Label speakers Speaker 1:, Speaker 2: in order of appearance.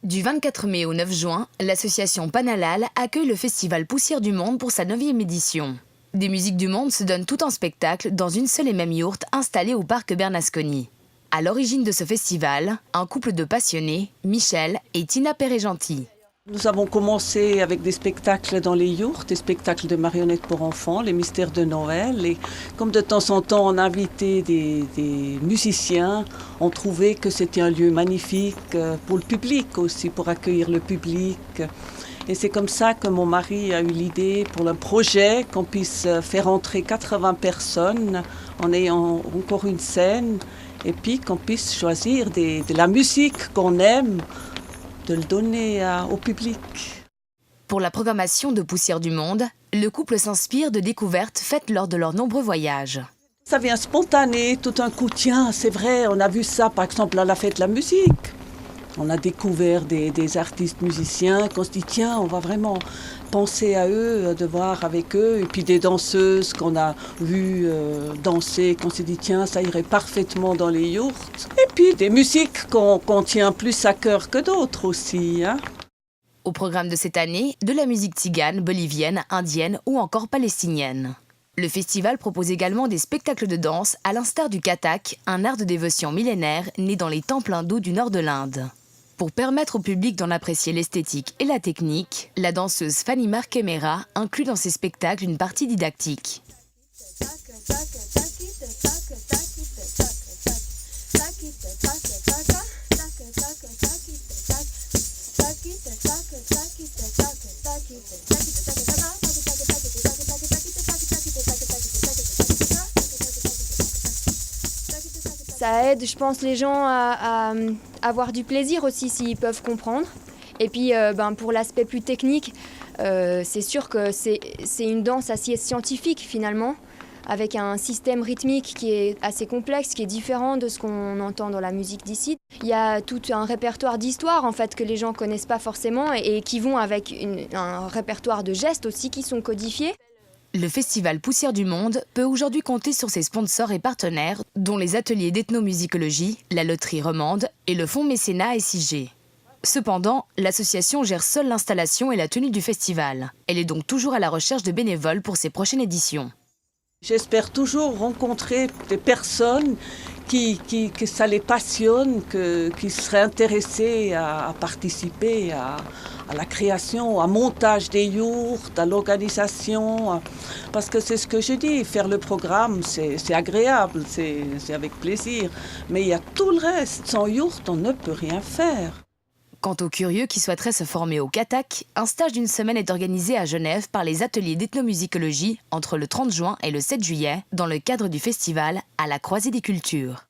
Speaker 1: Du 24 mai au 9 juin, l'association Panhalal accueille le festival Poussière du Monde pour sa 9e édition. Des musiques du monde se donnent tout en spectacle dans une seule et même yourte installée au parc Bernasconi. À l'origine de ce festival, un couple de passionnés, Michel et Tina Perret-Gentil.
Speaker 2: Nous avons commencé avec des spectacles dans les yourtes, des spectacles de marionnettes pour enfants, les mystères de Noël. Et comme de temps en temps on invitait des musiciens, on trouvait que c'était un lieu magnifique pour le public aussi, pour accueillir le public. Et c'est comme ça que mon mari a eu l'idée pour un projet qu'on puisse faire entrer 80 personnes en ayant encore une scène et puis qu'on puisse choisir de la musique qu'on aime, de le donner au public.
Speaker 1: Pour la programmation de Poussière du Monde, le couple s'inspire de découvertes faites lors de leurs nombreux voyages.
Speaker 2: Ça vient spontané, tout un coup, tiens, c'est vrai, on a vu ça par exemple à la fête de la musique. On a découvert des artistes musiciens qu'on se dit, tiens, on va vraiment penser à eux, de voir avec eux. Et puis des danseuses qu'on a vues danser, qu'on s'est dit, tiens, ça irait parfaitement dans les yourtes. Et puis des musiques qu'on tient plus à cœur que d'autres aussi.
Speaker 1: Au programme de cette année, de la musique tzigane, bolivienne, indienne ou encore palestinienne. Le festival propose également des spectacles de danse à l'instar du Kathak, un art de dévotion millénaire né dans les temples hindous du nord de l'Inde. Pour permettre au public d'en apprécier l'esthétique et la technique, la danseuse Fanny Marquemera inclut dans ses spectacles une partie didactique.
Speaker 3: Ça aide, je pense, les gens à avoir du plaisir aussi s'ils peuvent comprendre. Et puis pour l'aspect plus technique, c'est sûr que c'est une danse assez scientifique finalement, avec un système rythmique qui est assez complexe, qui est différent de ce qu'on entend dans la musique d'ici. Il y a tout un répertoire d'histoires en fait que les gens connaissent pas forcément et qui vont avec un répertoire de gestes aussi qui sont codifiés.
Speaker 1: Le festival Poussière du Monde peut aujourd'hui compter sur ses sponsors et partenaires, dont les ateliers d'ethnomusicologie, la loterie romande et le fonds mécénat SIG. Cependant, l'association gère seule l'installation et la tenue du festival. Elle est donc toujours à la recherche de bénévoles pour ses prochaines éditions.
Speaker 2: J'espère toujours rencontrer des personnes que ça les passionne, qui seraient intéressées à participer à la création, au montage des yourtes, à l'organisation. Parce que c'est ce que je dis, faire le programme, c'est agréable, c'est avec plaisir. Mais il y a tout le reste. Sans yourte, on ne peut rien faire.
Speaker 1: Quant aux curieux qui souhaiteraient se former au Kathak, un stage d'une semaine est organisé à Genève par les ateliers d'ethnomusicologie entre le 30 juin et le 7 juillet dans le cadre du festival À la croisée des cultures.